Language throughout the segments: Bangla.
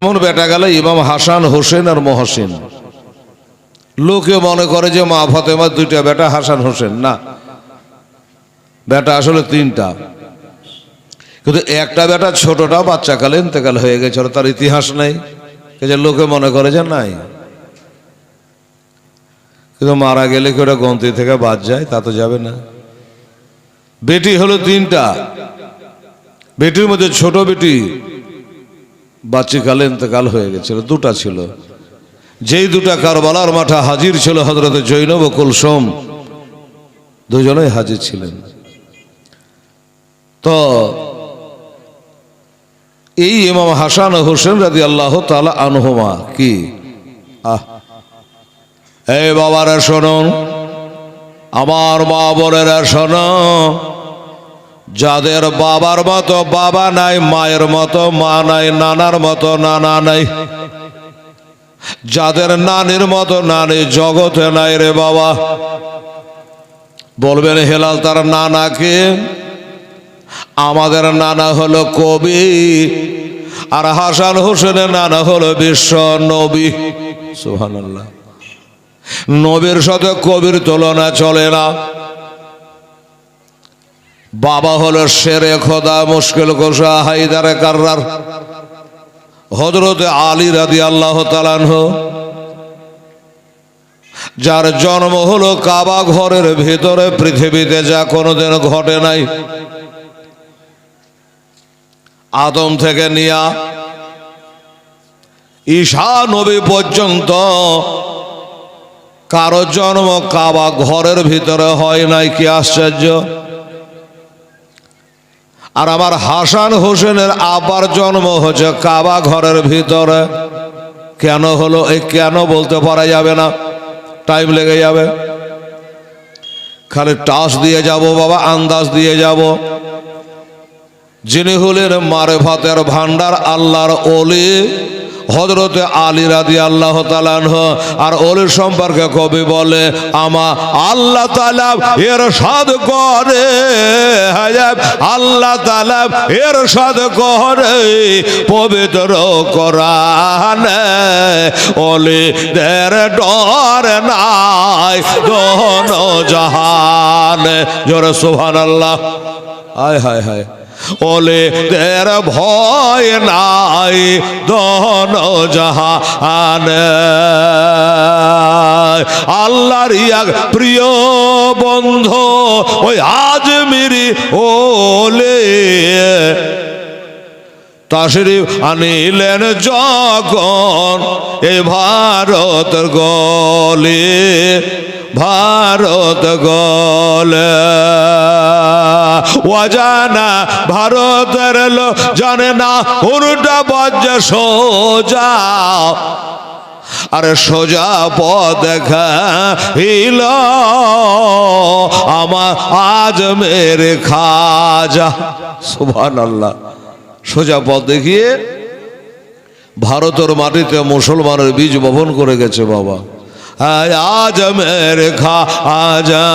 এমন বেটা গেল ইমাম হাসান হোসেন আর মহসিন। লোকে মনে করে যে মা ফাতেমার দুইটা বেটা হাসান হোসেন, না, বেটা আসলে তিনটা। কিন্তু একটা বেটা ছোটটা বাচ্চাকালে ইন্তেকাল হয়ে গেছে, তার ইতিহাস নেই, লোকে মনে করে যে নাই। কিন্তু মারা গেলে কি ওটা গন্তি থেকে বাদ যায়? তা তো যাবে না। বেটি হলো তিনটা, বেটির মধ্যে ছোট বেটি বাচ্চাকালে ইন্তেকাল হয়ে গেছিল, দুটা ছিল। যেই দুটা কারবালার মাঠে হাজির ছিল, হযরত জৈনব ও কুলসুম দুজনেই হাজির ছিলেন। তো এই ইমাম হাসান ও হোসেন রাদিয়াল্লাহু তাআলা আনহুমা কি এই বাবারা শুনুন, আমার মা বোনেরা শোনো, যাদের বাবার মতো বাবা নাই, মায়ের মতো মা নাই, নানার মতো নানা নাই, যাদের নানির মতো নানি জগতে নাই রে বাবা, বলবেন হেলাল তার নানাকে? আমাদের নানা হলো কবি, আর হাসান হোসেনের নানা হলো বিশ্ব নবী। সুবহানাল্লাহ। নবীর সাথে কবির তুলনা চলে না। বাবা হলো শেরে খোদা, মুশকিল কুশা, হায়দারে কাররার, হযরত আলী রাদিয়াল্লাহু তাআলা আনহু, যার জন্ম হলো কাবা ঘরের ভিতরে, পৃথিবীতে যা কোনোদিন ঘটে নাই। আদম থেকে নিয়া ঈসা নবী পর্যন্ত কারো জন্ম কাবা ঘরের ভিতরে হয় নাই। কি আশ্চর্য! আর আমার হাসান হোসেনের আবার জন্ম হচ্ছে কাবা ঘরের ভিতরে। কেন হলো? এই কেন বলতে পারা যাবে না, টাইম লেগে যাবে। খালি টাস দিয়ে যাব বাবা, আন্দাজ দিয়ে যাব। যিনি হলেন মারেফাতের ভান্ডার, আল্লাহর ওলি হযরত আলী রাদিয়াল্লাহু তাআলা আনহু। আর ওলির সম্পর্কে কবি বলে, আমার আল্লাহ তাআলা ইরশাদ করে, আল্লাহ তাআলা ইরশাদ করে পবিত্র কোরআনে, ওলিদের ডর নাই দোনো জাহানে। জোরে সুবহানাল্লাহ। হায় হায় হায়। ওলিদের ভয় নাই দোনো জাহানে। আল্লাহর এক প্রিয় বন্ধু ওই আজমিরি ওলি তাশরীফ আনিলেন যখন এই ভারত গলে, ভারত গলে। অজানা ভারতের লোক জানে না উল্টা বজ্র সোজা, আরে সোজা পথ দেখাইল আমার আজমের খাজা। সুবহানাল্লাহ। সোজা পথ দেখিয়ে ভারতের মাটিতে মুসলমানের বীজ বপন করে গেছে বাবা। আজমের খাজা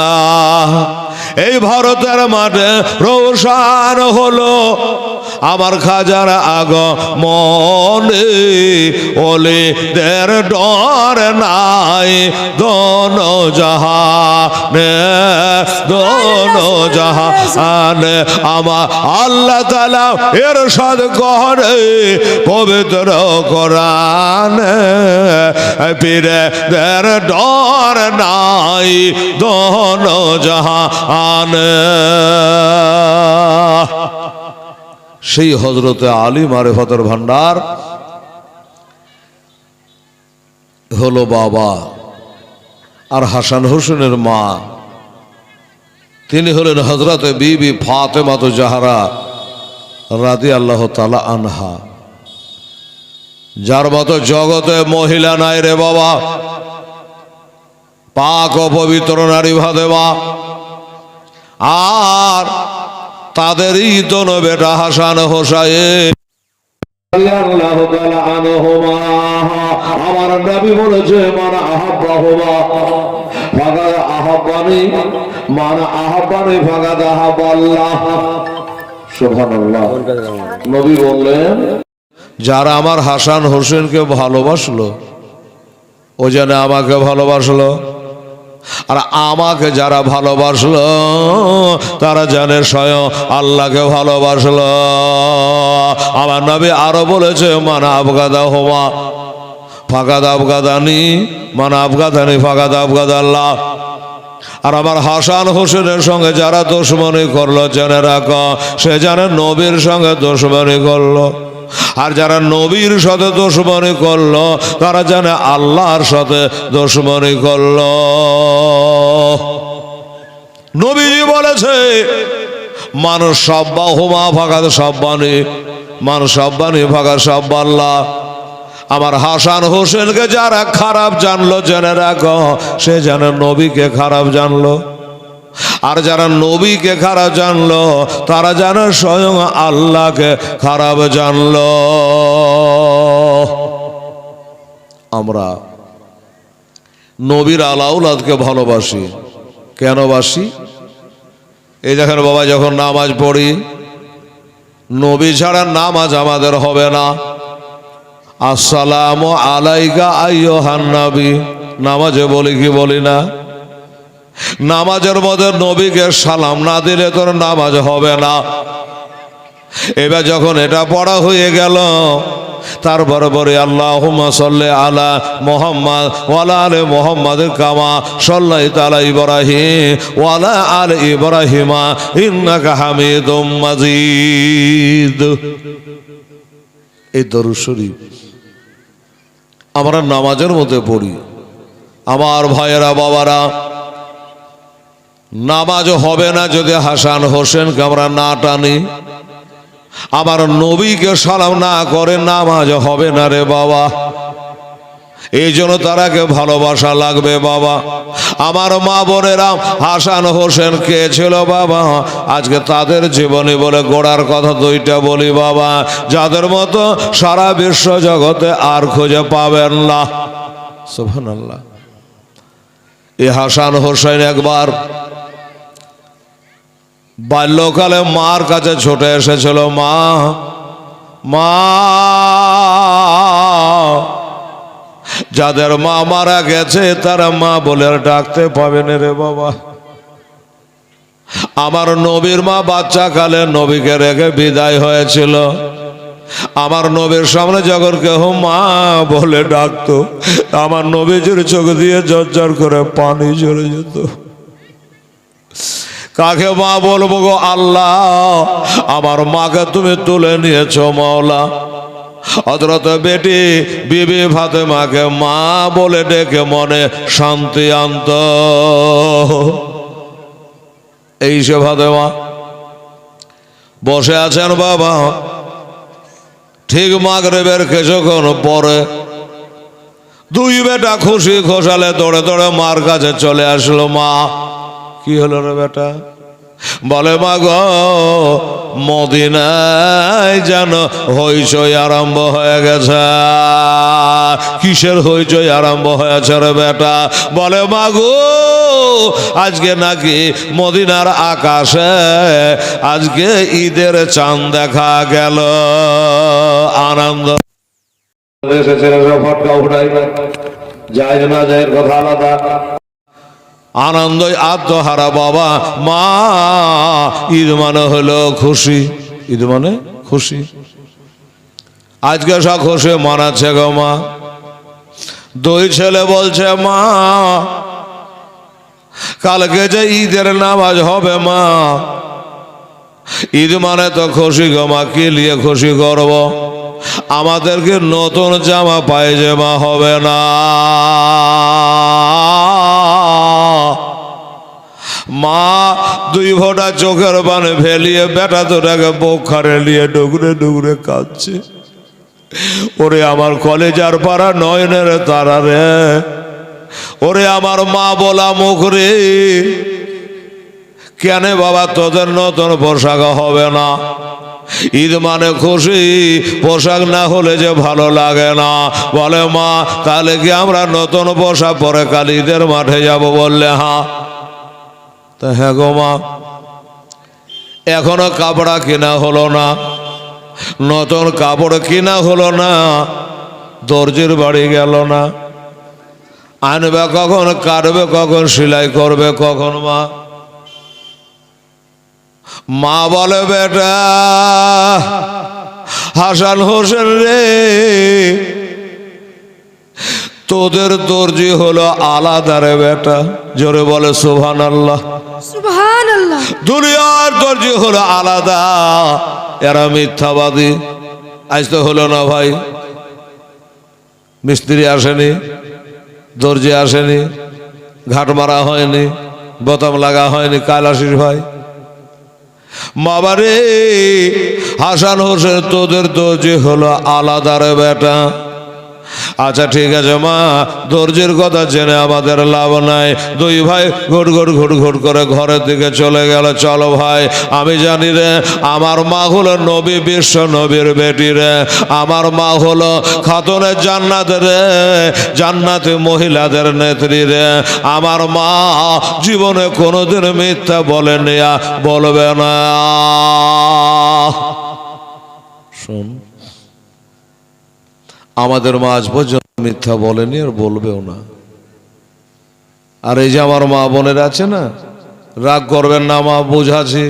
এই ভারতের মাঠে রোশন হলো আমার খাজার আগমনে, ওলিদের ডর নাই দোনো জাহানে, দোনো জাহানে। আমার আল্লাহ তাআলা ইরশাদ করে পবিত্র কোরআনে, পীরদের ডর নাই দোনো জাহানে। সেই হযরতে আলী মারেফতের ভান্ডার হলো বাবা, আর হাসান হোসেনের মা তিনি হলেন হযরতে বিবি ফাতেমা জাহরা রাদিয়াল্লাহু তাআলা আনহা, যার মতো জগতে মহিলা নাই রে বাবা। পাক ও পবিত্র নারী ফাতেমা, আর তাদেরই দোনো বেটা হাসান হোসাইন রাদিয়াল্লাহু তাআলা আনহুমা। আমার নবী বলেছে, মানা আহাব্বাহুমা ফাকাদ আহাব্বানি, মানা আহাব্বানি ফাকাদ আহাব্বাল্লাহ। সুবহানাল্লাহ। নবী বললেন, যারা আমার হাসান হোসেনকে ভালোবাসলো ও যেন আমাকে ভালোবাসলো, আর আমাকে যারা ভালোবাসলো তারা জানে স্বয়ং আল্লাহকে ভালোবাসলো। আমার নবী আরো বলেছে, মানা আবগাদা হোমা ফাকাদ আবগাদানি, মানা আবগাদানি ফাকাদ আবগাদাল্লাহ। আর আমার হাসান হোসেনের সঙ্গে যারা দুশমনি করলো জেনে রাখো সে জানে নবীর সঙ্গে দুশমনি করলো, আর যারা নবীর সাথে দুশমনি করলো তারা জানে আল্লাহর সাথে দুশমনি করলো। নবীজি বলেছে, মানুষ সাব্বা হুমা ফাকাদ সাব্বানি, মানুষ সাব্বানি ফাকাদ সাব্বাল্লাহ। আমার হাসান হোসেনকে যারা খারাপ জানলো জেনে রাখো সে যেন নবীকে খারাপ জানলো, আর যারা নবীকে খারাপ জানলো তারা যেন স্বয়ং আল্লাহকে খারাপ জানলো। আমরা নবীর আলাউলাদকে ভালোবাসি। কেন বাসি? এই দেখেন বাবা, যখন নামাজ পড়ি, নবী ছাড়া নামাজ আমাদের হবে না। আসসালামু আলাইকা আইয়ুহান নবী, নামাজে বলি কি বলি না? নামাজের মধ্যে নবীকে সালাম না দিলে তোর নামাজ হবে না। এবার যখন এটা পড়া হয়ে গেল, তারপরে পরে আল্লাহুম্মা সাল্লি আলা মুহাম্মাদ ওয়া আলা আলি মুহাম্মাদ কামা সাল্লাইতা আলা ইব্রাহিম ওয়া আলা আলি ইব্রাহিম ইন্নাকা হামিদুম মাজিদ। এই দরুদ শরীফ আমরা নামাজের মধ্যে পড়ি। আমার ভাইয়েরা বাবারা, নামাজ হবে না যদি হাসান হোসেনকে আমরা না টানি, আমার নবীকে সালাম না করে নামাজ হবে না রে বাবা। এই জন্য তারাকে ভালোবাসা লাগবে বাবা। আমার মা বোনেরা, হাসান হোসেন কে ছিল বাবা? আজকে তাদের জীবনী বলে গোড়ার কথা দুইটা বলি বাবা, যাদের মতো সারা বিশ্ব জগতে আর খুঁজে পাবেন না। সুবহানাল্লাহ। এই হাসান হোসেন একবার বাল্যকালে মার কাছে ছুটে এসেছিল, মা মা। যাদের মা মারা গেছে তারা মা বলে ডাকতে পাবেন রে বাবা। আমার নবীর মা বাচ্চা কালে নবীকে রেখে বিদায় হয়েছিল। আমার নবীর সামনে যখন কেহ মা বলে ডাকতো, আমার নবীজির চোখ দিয়ে ঝরঝর করে পানি ঝরে যেত। কাকে মা বলবো গো আল্লাহ? আমার মাকে তুমি তুলে নিয়েছো মাওলা। হযরত বেটি বিবি ফাতেমাকে মা বলে ডেকে মনে শান্তি আনত। এই সে ফাতেমা বসে আছেন বাবা। ঠিক মাগরিবের কিছুক্ষণ পরে দুই বেটা খুশি খোশালে দৌড়ে দৌড়ে মার কাছে চলে আসলো। মা, কি হলো রে বেটা? বলে, মা গো, মদিনায় যেন হইচই আরম্ভ হয়ে গেছে। কিসের হইচই আরম্ভ হয়েছে রে বেটা? বলে, মা গো, আজকে নাকি মদিনার আকাশে আজকে ঈদের চাঁদ দেখা গেল। আনন্দ ফটকা উঠাই যায় না, যায় কথা আলাদা। আনন্দই আত্মহারা বাবা। মা, ঈদ মানে হলো খুশি, ঈদ মানে খুশি। আজকে সব খুশি মানাচ্ছে গো মা। দুই ছেলে বলছে, মা কালকে যে ঈদের নামাজ হবে মা, ঈদ মানে তো খুশি গো মা। কি নিয়ে খুশি করব? আমাদেরকে নতুন জামা পায়জামা হবে না। মা দুই ফোঁটা চোখের পানি ফেলিয়ে বেটা দুটাকে বোখারে নিয়ে ডুগরে ডুগরে কাঁদছে। ওরে আমার কলেজার পাড়া নয়নের তারা রে, ওরে আমার মা বলা মুখ রে, কেন বাবা তোদের নতুন পোশাক হবে না? ঈদ মানে খুশি, পোশাক না হলে যে ভালো লাগে না। বলে, মা তাহলে কি আমরা নতুন পোশাক পরে কাল ঈদের মাঠে যাব? বললে, হ্যাঁ। তা হ্যাঁ গো মা, এখনো কাপড়া কেনা হলো না। নতুন কাপড় কিনা হলো না, দর্জির বাড়ি গেল না, আনবে কখন, কাটবে কখন, সেলাই করবে কখন? মা বলে, বেটা হাসান হোসেন রে, তোদের দর্জি হলো আলাদা রে বেটা। জোরে বলে সুবহানাল্লাহ। সুবহানাল্লাহ। দুনিয়ার দর্জি হলো আলাদা, এরা মিথ্যাবাদী। আজ তো হলো না ভাই, মিস্ত্রি আসেনি, দর্জি আসেনি, ঘাট মারা হয়নি, বোতাম লাগা হয়নি, কাল আসিস ভাই। বাবারে হাসান হোসেন তোদের দর্জি হলো আলাদা রে বেটা। আচ্ছা ঠিক আছে মা, দর্জির কথা জেনে আমাদের লাভ নাই। দুই ভাই ঘুট ঘুট ঘুট ঘুট করে ঘরের দিকে চলে গেল। চলো ভাই, আমি জানি রে আমার মা হলো নবী, বিশ্ব নবীর বেটি রে। আমার মা হলো খাতুনে জান্নাত রে, জান্নাতি মহিলাদের নেত্রী রে। আমার মা জীবনে কোনোদিন মিথ্যা বলেনি, বলবে না। শোন, আমাদের মা আজ পর্যন্ত মিথ্যা বলেনি আর বলবেও না। আর এই যে আমার মা বোনেরা আছে না, রাগ করবেন না মা, বুঝাছি।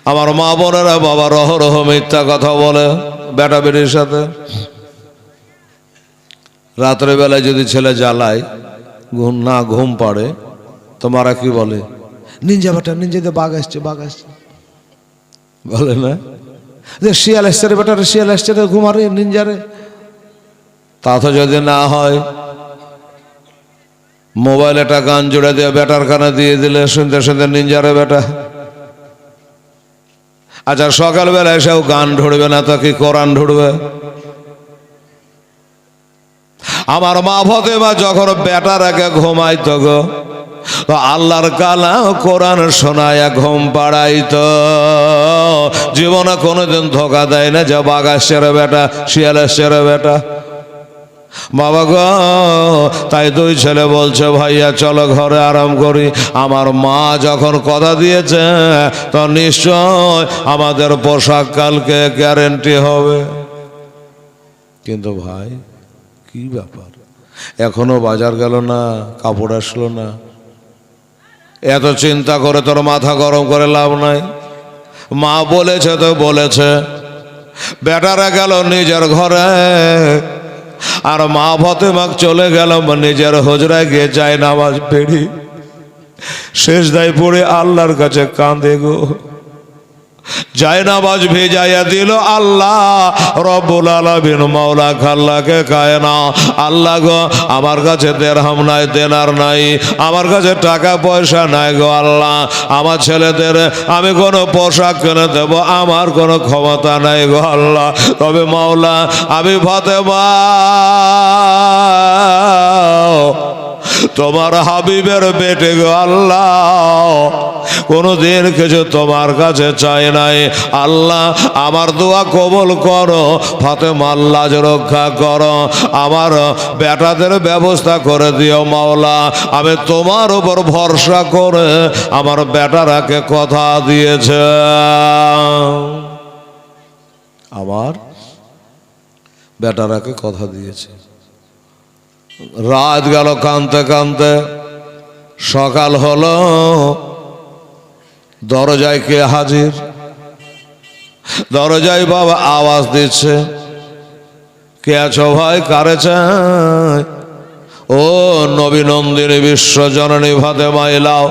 আমার মা বোনেরা বাবা রহ মিথ্যা কথা বলে বেটা বেটির সাথে। রাত্রে বেলায় যদি ছেলে জ্বালায়, ঘুম পাড়ে, তোমারা কি বলে? নিঞ্জা বেটা, নিঞ্জাতে বাঘ আসছে, বাঘ আসছে বলে না? যে শিয়াল আসছে রে বেটা, শিয়াল আসছে রে, ঘুমারে নিঞ্জারে। তা তো যদি না হয়, মোবাইল একটা গান জুড়ে দিয়ে বেটার কানে দিয়ে দিলে শুনতে শুনতে নিঞ্জারে বেটা। আচ্ছা সকালবেলা এসেও গান ঢুড়বে না তো কি কোরআন ঢুড়বে? আমার মা ফতেমা যখন বেটার আগে ঘুমাইতো গো, তো আল্লাহর কালাম কোরআন শোনায় ঘুম পাড়াইতো। জীবনে কোনোদিন ধোকা দেয় না যে বাঘ আসছে রে বেটা, শিয়াল আসছে রে বেটা। বাবা গো, তাই দুই ছেলে বলছে ভাইয়া চলো ঘরে আরাম করি। আমার মা যখন কথা দিয়েছে, তো নিশ্চয় আমাদের পোশাক কালকে গ্যারেন্টি হবে। কিন্তু ভাই কি ব্যাপার, এখনো বাজার গেল না, কাপড় আসলো না। এত চিন্তা করে তোর মাথা গরম করে লাভ নাই। মা বলেছে তো বলেছে, বেটারা গেল নিজের ঘরে, আর মা ফতেমা চলে গেল নিজের হুজরায় গিয়ে যায় নামাজ পড়ি, সেজদায় পড়ে আল্লাহর কাছে কাঁদে গো। যায় নামাজ ভেজাইয়া দিল আল্লাহ রব্বুল আলামিন, মাওলা খাল্লাকে কায় না। আল্লাহ গো, আমার কাছে দেরহাম নাই, দেনার নাই, আমার কাছে টাকা পয়সা নাই গো আল্লাহ। আমার ছেলেদের আমি কোনো পোশাক কিনে দেব, আমার কোনো ক্ষমতা নাই গো আল্লাহ। তবে মাওলা, আমি ফাতেমা তোমার হাবিবের বেটে গো আল্লাহ, কোনদিন কিছু তোমার কাছে চাই নাই। আল্লাহ আমার দোয়া কবুল করো, ফাতেমা লাজ রক্ষা করো, আমার বেটাদের ব্যবস্থা করে দিও মাওলা। আমি তোমার উপর ভরসা করে আমার বেটারাকে কথা দিয়েছে। আমার বেটারাকে কথা দিয়েছে। রাত গেল কাঁদতে কাঁদতে, সকাল হলো। দরজায় কে হাজির? দরজায় বাবা আওয়াজ দিচ্ছে, কে আছো ভাই, কারে চাই? ও নবী নন্দিনী বিশ্বজননী ফাতেমা এলাও।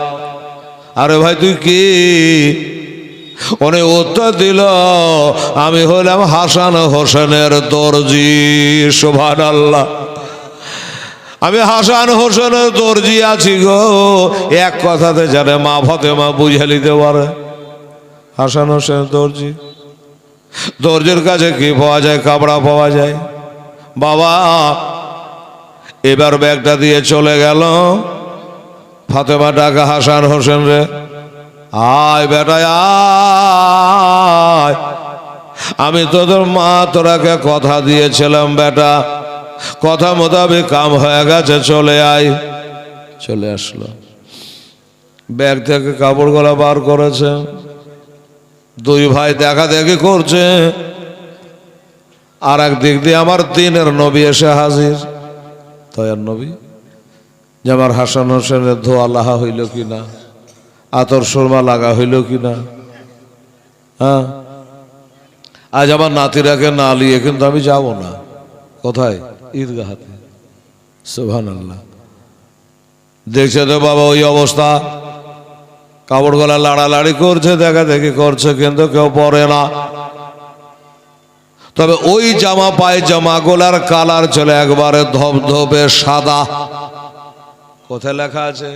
আরে ভাই তুই কি? উনি উত্তর দিল, আমি হলাম হাসান হোসেনের দর্জি। সুবহানাল্লাহ। আমি হাসান হোসেনের দর্জি আছি গো। এক কথাতে জানে মা ফতেমা বুঝে নিতে পারে, হাসান হোসেন দর্জি। দর্জির কাছে কি পাওয়া যায়? কাপড়া পাওয়া যায়। বাবা এবার ব্যাগটা দিয়ে চলে গেল। ফাতেমা ডাকা হাসান হোসেন রে, আয় বেটায় আয়, আমি তোদের মা তোরাকে কথা দিয়েছিলাম বেটা, কথা মোতাবেক কাম হয়ে গেছে, চলে আয়। চলে আসলো, ব্যাগ থেকে কাপড় গলা বার করেছে। দুই ভাই দেখা দেখি করছে, আর এক দিক দিয়ে আমার দিনের নবী এসে হাজির। দয়ার নবী যে আমার হাসান হোসেনের ধোয়া লাহা হইল কিনা, আতর সুরমা লাগা হইল কিনা। হ্যাঁ, আজ আমার নাতিরাকে না নিয়ে কিন্তু আমি যাব না। কোথায়? ঈদগাহাতে। সুবহানাল্লাহ। দেখছে তো বাবা ওই অবস্থা, কাপড় গলা লাড়ালাড়ি করছে, দেখা দেখি করছে, কিন্তু কেউ পরে না। তবে ওই জামা পায়জামা গোলার কালার চলে একবারে ধবধবে সাদা। কোথায় লেখা আছে?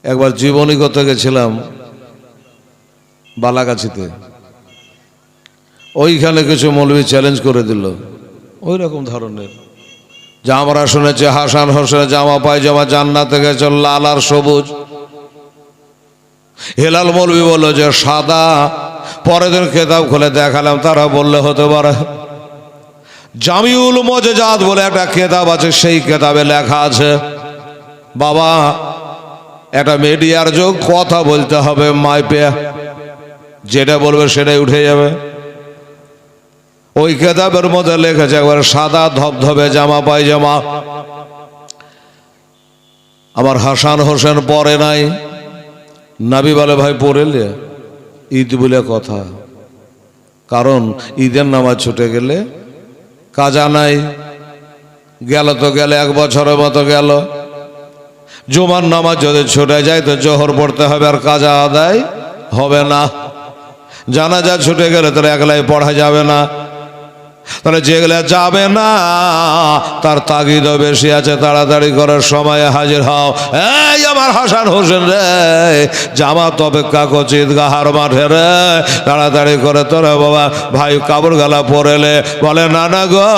একবার জীবনী করতে গেছিলাম বালাগাছিতে, ওইখানে কিছু মৌলবি চ্যালেঞ্জ করে দিল ওই রকম ধরনের, যা আমরা শুনেছি হাসান হোসেনের জামা পায়জামা জান্নাতে গেছে লাল আর সবুজ। হেলাল মৌলবি বললো যে সাদা। পরের দিন কেতাব খুলে দেখালাম, তারা বললে হতে পারে। জামিউল মুজজাত বলে একটা কেতাব আছে, সেই কেতাবে লেখা আছে বাবা একটা মিডিয়ার যুগ, কথা বলতে হবে মাইপে, যেটা বলবে সেটাই উঠে যাবে। ওই কেতাবের মধ্যে লেখেছে একবার সাদা ধবধবে জামা পায়জামা। আমার হাসান হোসেন পরে নাই, নবী বলে ভাই পড়েলে ঈদ বলে কথা, কারণ ঈদের নামাজ ছুটে গেলে কাজা নাই, গেল তো গেলে এক বছরের মতো গেল। জুমার নামাজ যদি ছুটে যায় তো জোহর পড়তে হবে, আর কাজা আদায় হবে না। জানাজা ছুটে গেলে তাহলে একলাই পড়া যাবে না, তাহলে যেগুলো যাবে না তার তাগিদও বেশি আছে, তাড়াতাড়ি করার সময়ে হাজির হও। এই আমার হাসান হোসেন রে, জামাত অপেক্ষা করছে ঈদগাহার মাঠে রে, তাড়াতাড়ি করে তোরা বাবা ভাই কাপড় গলা পরেলে। বলে না না গো,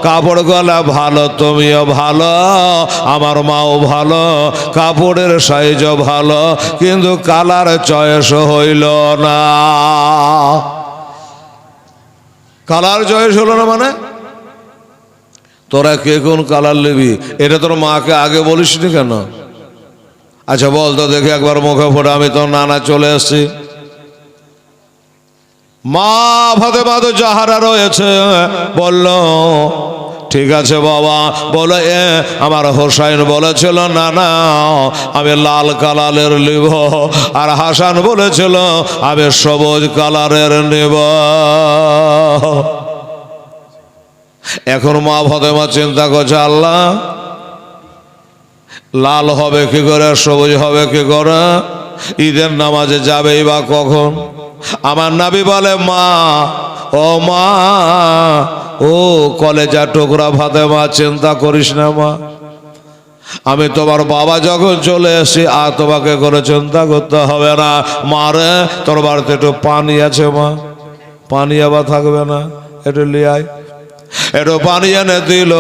কাপড় গলা ভালো, তুমিও ভালো, আমার মাও ভালো, কাপড়ের সাইজও ভালো, কিন্তু কালার চয়েস হইল না। কালার চয়েস হলো না মানে তোরা কে কোন কালার নিবি এটা তোর মাকে আগে বলিস নি কেন? আচ্ছা বল তো দেখে একবার মুখে ফোটে, আমি তো নানা চলে এসছি। মা ফাতেমা তো জাহারা রয়েছে, বলল ঠিক আছে বাবা। বলে আমার হোসাইন বলেছিল না না আমি লাল কালারের নিব, আর হাসান বলেছিল আমি সবুজ কালারের নেব। এখন মা ফাতেমা চিন্তা করছে আল্লাহ লাল হবে কি করে, সবুজ হবে কি করে, ঈদের নামাজে যাবেই বা কখন? আমার নবী বলে মা, ও মা, ও কলেজা টুকরা ফাতেমা, চিন্তা করিস না মা, আমি তোমার বাবা যখন চলে এসেছি আর তোমাকে করে চিন্তা করতে হবে না। মা রে তোর বাড়িতে একটু পানি আছে মা? পানি আবার থাকবে না, একটু লিয়াই। একটু পানি এনে দিল।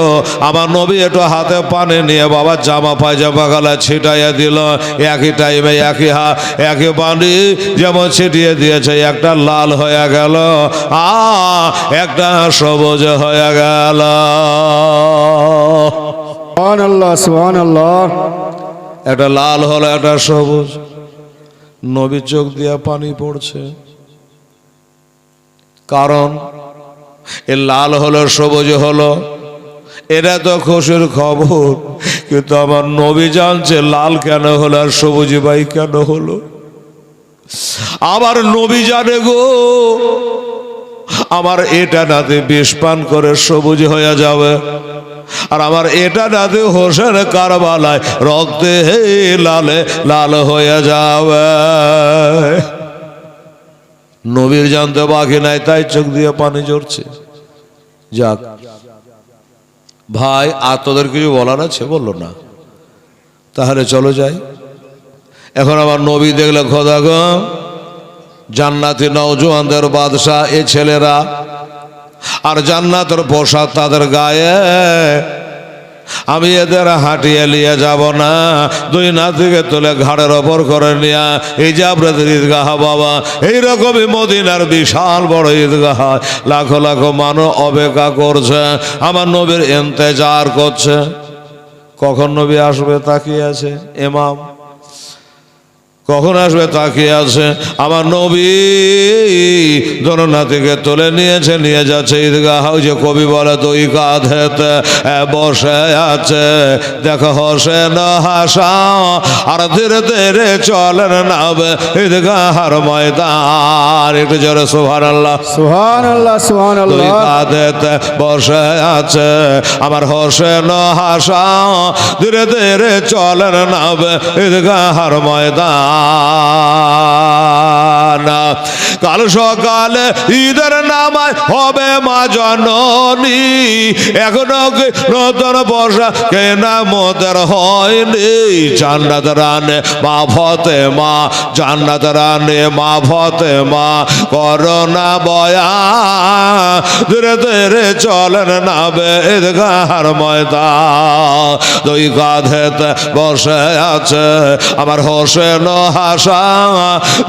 আমার নবী একটু হাতে পানি নিয়ে বাবা জামা পায়জামা গালা ছিটাইয়া দিল। একই টাইমে একই পানি যেমন ছিটিয়ে দিয়েছে, একটা লাল হয়ে গেল, একটা সবুজ হয়ে গেল। সুবহানাল্লাহ, সুবহানাল্লাহ। একটা লাল হলো, একটা সবুজ। নবী চোখ দিয়ে পানি পড়ছে, কারণ এ লাল হলো সবুজ হলো এটা তো খুশির খবর, কিন্তু আমার নবী জানছে লাল কেন হলো আর সবুজ ভাই কেন হলো। আমার নবী জানে গো আমার এটা নাতে বিষ পান করে সবুজ হয়ে যাবে, আর আমার এটা নাতে হোসেন কারবালায় রক্তে লালে লাল হয়ে যাবে। নবীর জানতে বাকি নাই, তাই চোখ দিয়ে পানি ঝরছে। যাক ভাই, আর তোদের কিছু বলার আছে? বললো না, তাহলে চলো যাই। এখন আমার নবী দেখলে খোদা গো জান্নাতি নওজোয়ানদের বাদশাহ এ ছেলেরা, আর জান্নাতের পোশাক তাদের গায়ে, আমি এদের হাঁটিয়ে নিয়ে যাব না, দুই নাতিকে তুলে ঘাড়ের ওপর করে নিয়ে এই যে আপনাদের ঈদগাহ বাবা, এইরকমই মদিনার বিশাল বড় ঈদগাহ, লাখো লাখো মানুষ অপেক্ষা করছে, আমার নবীর ইন্তেজার করছে কখন নবী আসবে, তাকিয়ে আছে। ইমাম কখন আসবে তাকিয়ে আছে। আমার নবী জননাথীকে তুলে নিয়েছে, নিয়ে যাচ্ছে ঈদগাহ। ওই যে কবি বলে দুই কাঁধেতে বসে আছে, দেখো হোসেন হাসান আর ধীরে ধীরে চলেন নাবে ঈদগাহর ময়দান। একটু জোরে সুবহানাল্লাহ। সুবহানাল্লাহ, দুই সুবহানাল্লাহ। কাঁধেতে বসে আছে আমার হোসেন হাসান, ধীরে ধীরে চলেন নাবে ঈদগাহর ময়দান। কাল সকালে ঈদের নামায় হবে মা জননী, এখনো নতুন বসা কেনা মোদের হয়নি। জান্নাত রানে মা ফাতেমা, জান্নাত রানে মা ফাতেমা, করোনা বয়া ধীরে ধীরে চলেন নাবে ঈদগাহর ময়দান। দুই কাঁধেতে বসে আছে আমার হোসেন হাসান,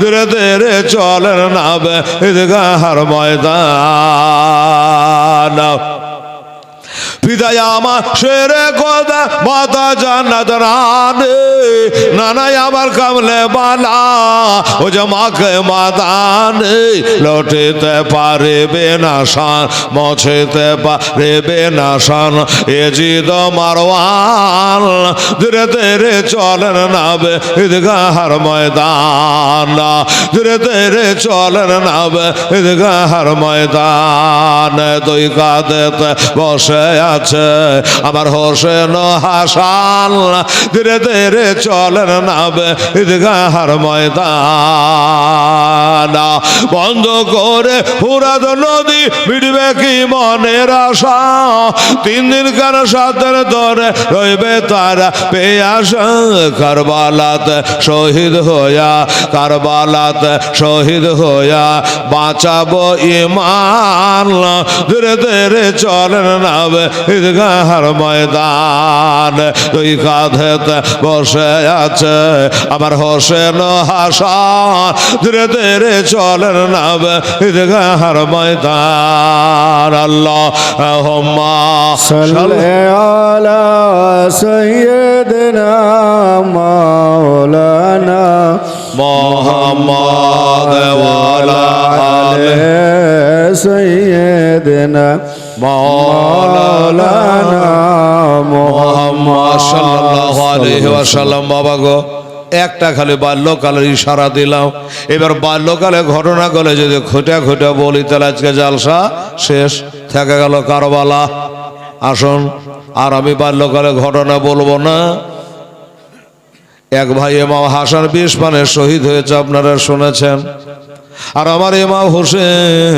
ধীরে ধীরে চলেন নাবে ঈদগাহর ময়দান। পিতায় আমার শেরে কথা মাতা জান্নাত রানে, নানাই আমার কামলে বালা ও যে মাকে মাদানে। লটিতে পারিবে না শান, মছিতে পারিবে না শান, এ জিদ মারওয়ান ধীরে ধীরে চলেন নাবে ঈদগাহর ময়দান। ধীরে ধীরে চলেন নাবে ঈদগাহর ময়দান। দুই কাঁধেতে বসে আছে আমার হোসেন হাসান, ধীরে ধীরে চলেন নাবে ঈদগাহর ময়দান। বন্ধ করে ফুরাত নদী মিটবে কি মনের আশা, 3 দিন কার 7 দিন ধরে রইবে তারা পেয়াসা। কারবালাতে শহীদ হইয়া, কারবালাতে শহীদ হইয়া বাঁচাবো ঈমান, ধীরে ধীরে চলেন নাবে ঈদগাহর ময়দান। দুই কাঁধেতে বসে আছে আমার হোসেন হাসান, ধীরে ধীরে চলেন নাবে ঈদগাহর ময়দান। আল্লাহুম্মা সাল্লি আলা সাইয়্যিদিনা মাওলানা মুহাম্মাদ ওয়া আলা আলি সাইয়্যিদিনা মাওলানা মুহাম্মদ সাল্লাল্লাহু আলাইহি ওয়াসাল্লাম। বাবা গো, একটা খালি বাল্যকালের ইশারা দিলাম, এবার বাল্যকালে ঘটনা গলে যদি খুঁটে খুঁটে বলি তাহলে আজকে জালসা শেষ। থেকে গেল কারবালা। আসুন, আর আমি বাল্যকালে ঘটনা বলবো না। এক ভাই ইমাম হাসান 20 পানে শহীদ হয়েছে, আপনারা শুনেছেন। আর আমার ইমাম হোসেন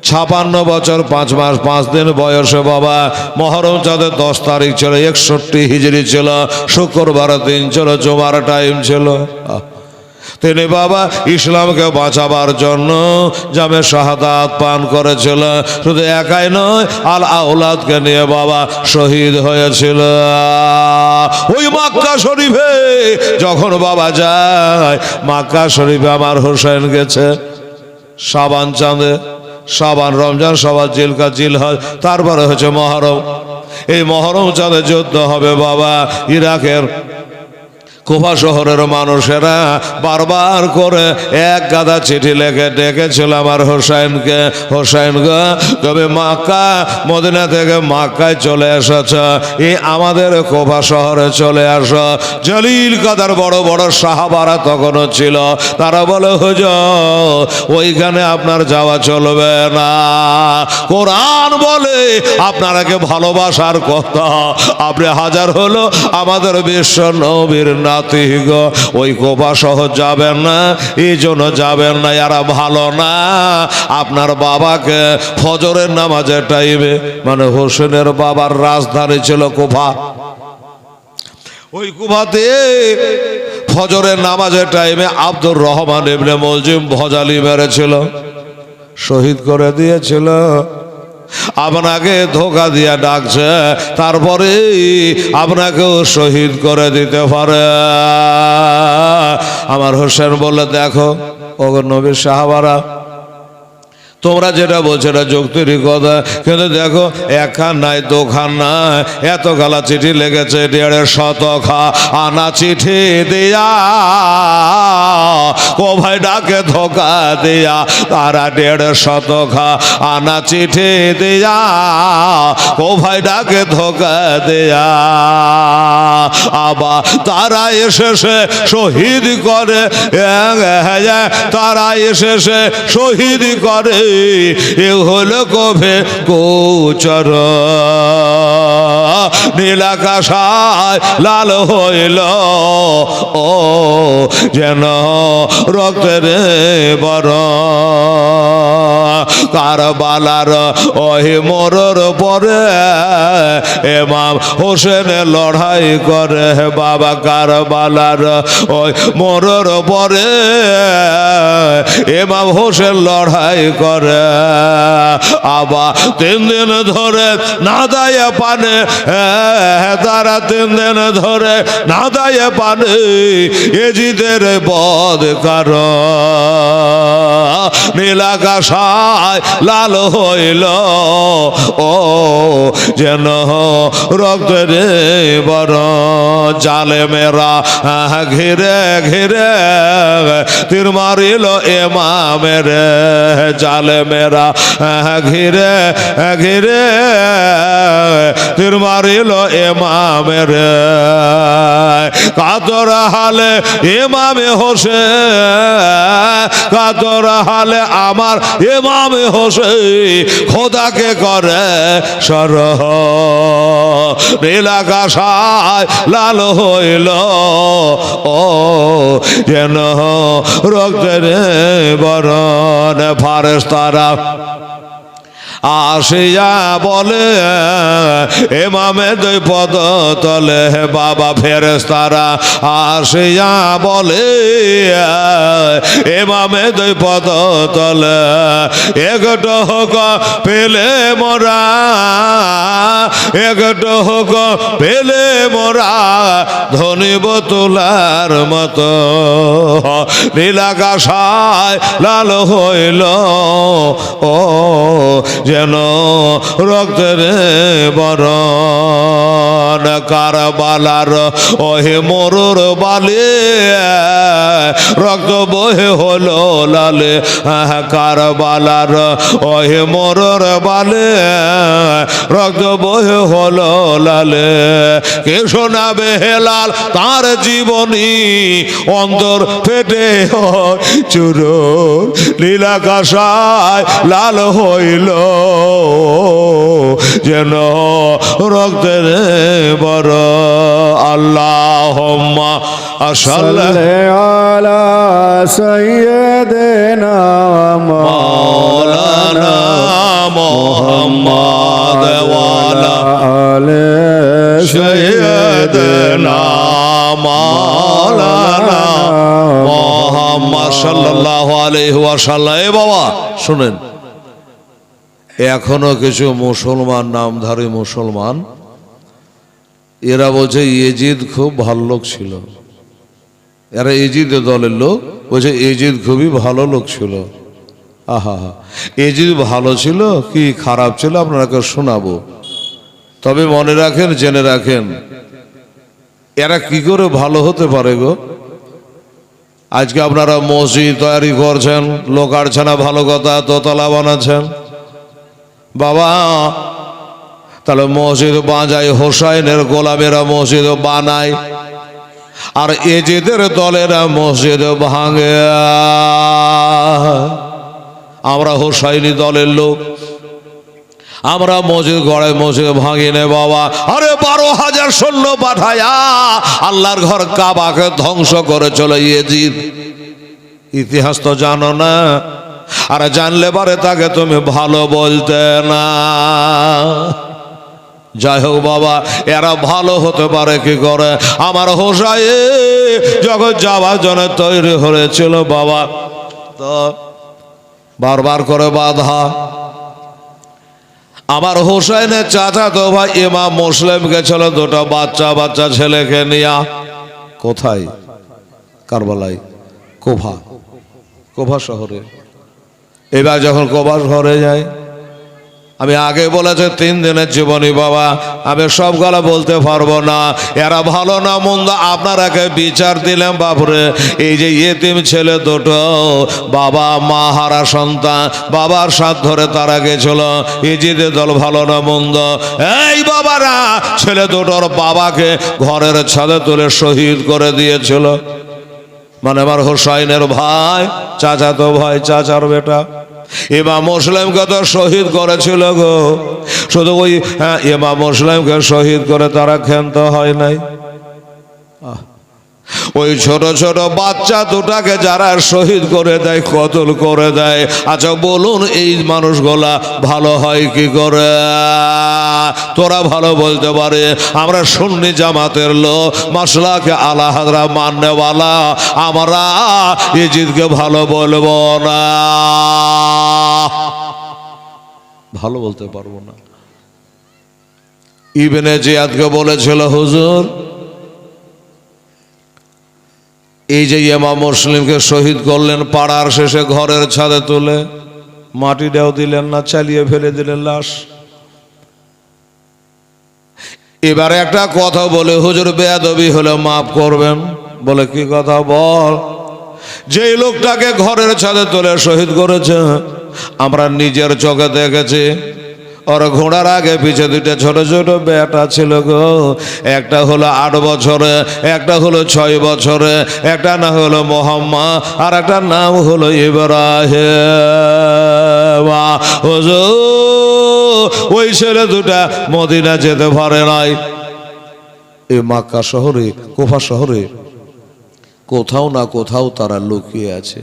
56 বছর 5 মাস 5 দিন বয়সে বাবা। মহরম চাঁদের 10 তারিখ ছিল, 61 হিজরি ছিল, শুক্রবার দিন ছিল, জুমার টাইম ছিল। তিনি বাবা ইসলামকে বাঁচাবার জন্য জামে শাহাদাত পান করেছিল। শুধু একাই নয়, আল আওলাদকে নিয়ে বাবা শহীদ হয়েছিল। ওই মক্কা শরীফে যখন বাবা যায়, মক্কা শরীফে আমার হোসেন গেছে শাবান চাঁদে। শাবান, রমজান, শাবান, জিলকাদ, জিলহজ, তারপরে হচ্ছে মহরম। এই মহরম চাঁদে যুদ্ধ হবে বাবা। ইরাকের কুফা শহরের মানুষেরা বারবার করে এক গাদা চিঠি লেখে ডেকেছিল আমার হোসেনকে, হোসেন গো তবে মক্কা মদিনা থেকে মক্কায় চলে এসেছ, এই আমাদের কুফা শহরে চলে আসো। জলিল কাদার বড় বড় সাহাবারা তখনও ছিল। তারা বলে হুজুর ওইখানে আপনার যাওয়া চলবে না, কোরআন বলে আপনারাকে ভালোবাসার কথা। আপনি হাজার হলো আমাদের বিশ্ব নবীর নাতি গো, ওই কোফা শহর যাবেন না, এই জন্য যাবেন না, এরা ভালো না। আপনার বাবাকে ফজরের নামাজের টাইমে, মানে হোসেনের বাবার রাজধানী ছিল কুফা, ওই কুফাতে ফজরের নামাজের টাইমে আব্দুর রহমান ইবনে মুলজিম ভজালি মেরেছিল, শহীদ করে দিয়েছিল। আপনাকে ধোকা দিয়া ডাকছে, তারপরে আপনাকেও শহীদ করে দিতে পারে। আমার হোসেন বলে দেখো ও নবীর সাহাবারা, তোমরা যেটা বলছো এটা যুক্তির কথা, কিন্তু দেখো একখান নাই দোখান নাই, এত গালা চিঠি লেগেছে 150 আনা চিঠি দিয়া ও ভাই ডাকে ধোকা দিয়া, তারা 150 আনা চিঠি দিয়া ও ভাই ডাকে ধোকা দিয়া, আবার তারা এসেছে শহীদ করে, তারা এসেছে শহীদ করে, এ হলো কবে গোচর, নীলাকাশায় লাল হইল ও যেন রক্তের বরণ, কারবালার ওই মোরর পরে ইমাম হোসেন লড়াই করে, বাবা কারবালার ওই মোরর পরে ইমাম হোসেন লড়াই করে, আবার 3 দিন ধরে না দায়ে পানে, তারা 3 দিন ধরে না দায়ে পানে এজিদের বদ কারণ, নীলাকাশায় লাল হইল ও যেন রক্তের বরণ, জালেমেরা ঘিরে ঘিরে তীর মারিল ইমামের, জালেমেরা ঘিরে ঘিরে তীর মারিল ইমামের, কাতর হালে ইমামে হোসেন, কাতর হালে আমার ইমামে হোসেন খোদাকে করে সরহ, নীলাকাশায় লাল হইল ও যেন রক্তের বরণ, ফারেশতারা আসিয়া বলে ইমামে 2 পদ তলে, বাবা ফেরেশতারা আসিয়া বলে ইমামে 2 পদ তলে, একটু হোক পেলে মোরা, একটু হোক পেলে মোরা ধনিব তোলার মতো, নীলাকাশায় লাল হইল ও যেন রক্তের বরণ, কারবালার ওহে মোরর বালে রক্ত বহে হলো লালে, কারবালার ওহে মোরর বালে রক্ত বহে হলো লালে, কে শোনাবে হেলাল তার জীবনী অন্তর ফেটে চুর, নীলাকাশায় লাল হইল যেন রক্তের বড়, আল্লাহুম্মা সাল্লি আলা সাইয়্যিদিনা মাওলানা মুহাম্মদ ওয়া আলা আলি সাইয়্যিদিনা মাওলানা মুহাম্মদ সাল্লাল্লাহু আলাইহি ওয়াসাল্লাম। এ বাবা শুনেন, এখনো কিছু মুসলমান নামধারী মুসলমান এরা বলছে ইয়েজিদ খুব ভালো লোক ছিল, এরা ইয়েজিদের দলের লোক, বলছে ইয়েজিদ খুবই ভালো লোক ছিল। আহা হা, ইয়েজিদ ভালো ছিল কি খারাপ ছিল আপনাকে শোনাবো, তবে মনে রাখেন, জেনে রাখেন এরা কি করে ভালো হতে পারে গো। আজকে আপনারা মসজিদ তৈরি করছেন, লোক আসছে না, ভালো কথা, দোতলা বানাচ্ছেন, বাবা তাহলে মসজিদ বাঁজায় হোসাইনের গোলামেরা মসজিদ বানায়, আর এজিদের দলেরা মসজিদ ভাঙে। আমরা হোসাইনি দলের লোক, আমরা মসজিদ গড়ায় মসজিদ ভাঙি নে বাবা। আরে 12,000 সৈন্য পাঠায়া আল্লাহর ঘর কাবাকে ধ্বংস করে চলে ইয়েজিদ। ইতিহাস তো জানো না, আর জানলে পারে তাকে তুমি ভালো বলতে না। যাই হোক বাবা, এরা ভালো হতে পারে কি করে। আমার হোসাই যখন যাওয়ার জন্য তৈরি হয়েছিল বাবা, তো বারবার করে বাধা। আমার হোসাইনের চাচা তো ভাই ইমাম মুসলিম গেছিল 2টা বাচ্চা ছেলেকে নিয়া। কোথায়? কারবালায়, কোফা শহরে। এবার যখন কবাস ঘরে যায়, আমি আগে বলেছি 3 দিনের জীবনী বাবা, আমি সব গলা বলতে পারবো না। এরা ভালো না মন্দ আপনারাকে বিচার দিলাম বাপরে। এই যে ইয়েতিম ছেলে দুটো, বাবা মা হারা সন্তান, বাবার সাথ ধরে তারা গেছিল ইজিদের দল, ভালো না মন্দ। এই বাবারা ছেলে দুটোর বাবাকে ঘরের ছাদে তুলে শহীদ করে দিয়েছিল। মানে আমার হোসাইনের ভাই, চাচাতো ভাই, চাচার বেটা ইমাম মুসলিমকে তো শহীদ করেছিল গো। শুধু ওই ইমাম মুসলিমকে শহীদ করে তারা ক্ষান্ত হয় নাই, ওই ছোট ছোট বাচ্চা দুটাকে যারা শহীদ করে দেয়, কতল করে দেয়। আচ্ছা বলুন এই মানুষগুলা ভালো হয় কি করে? তোরা ভালো বলতে পারে আমরা সুন্নি জামাতের লোক, মাসলাকে আলা হাজরা মাননেওয়ালা, আমরা ইজিদকে ভালো বলবো না, ভালো বলতে পারবো না। ইবনে জিয়াদকে বলেছিল হুজুর এই যে ইমাম মুসলিমকে শহীদ করলেন, পাড়ার শেষে ঘরের ছাদে তুলে মাটিটাও দিলেন না, চালিয়ে ফেলে দিলেন লাশ। এবারে একটা কথা বলে হুজুর বেয়াদবি হলে মাফ করবেন। বলে কি কথা? বল। যেই লোকটাকে ঘরের ছাদে তুলে শহীদ করেছে আমরা নিজের চোখে দেখেছি, ওর ঘোড়ার আগে পিছে 2টা ছোট ছোট বেটা ছিল গো। একটা হলো 8 বছরে, একটা হলো 6 বছরে, একটা না হলো মোহাম্মদ, আর একটা নাম হলো ইব্রাহিম। হুজুর ওই ছেলে 2টা মদিনা যেতে পারে নাই। এই মক্কা শহরে, কুফা শহরে কোথাও না কোথাও তারা লুকিয়ে আছে,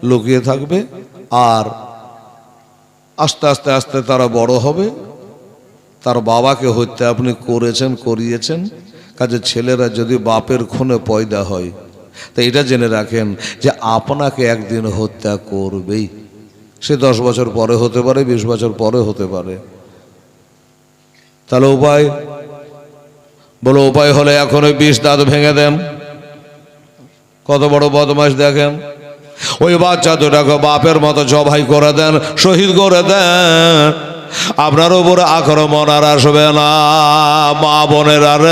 লুকিয়ে থাকবে। আর আস্তে আস্তে আস্তে তারা বড় হবে। তার বাবাকে হত্যা আপনি করেছেন, করিয়েছেন, কাজে ছেলেরা যদি বাপের খুনে পয়দা হয় তা এটা জেনে রাখেন যে আপনাকে একদিন হত্যা করবেই। সে 10 বছর পরে হতে পারে, 20 বছর পরে হতে পারে। তাহলে উপায়? বলো উপায় হলে এখন ওই 20 দাঁত ভেঙে দেন। কত বড় বদমাশ দেখেন। ওই বাচ্চা দুটাকে বাপের মতো জবাই করে দেন, শহীদ করে দেন। আপনার উপরে আক্রমণ আর আসবে না। মা বোনের আর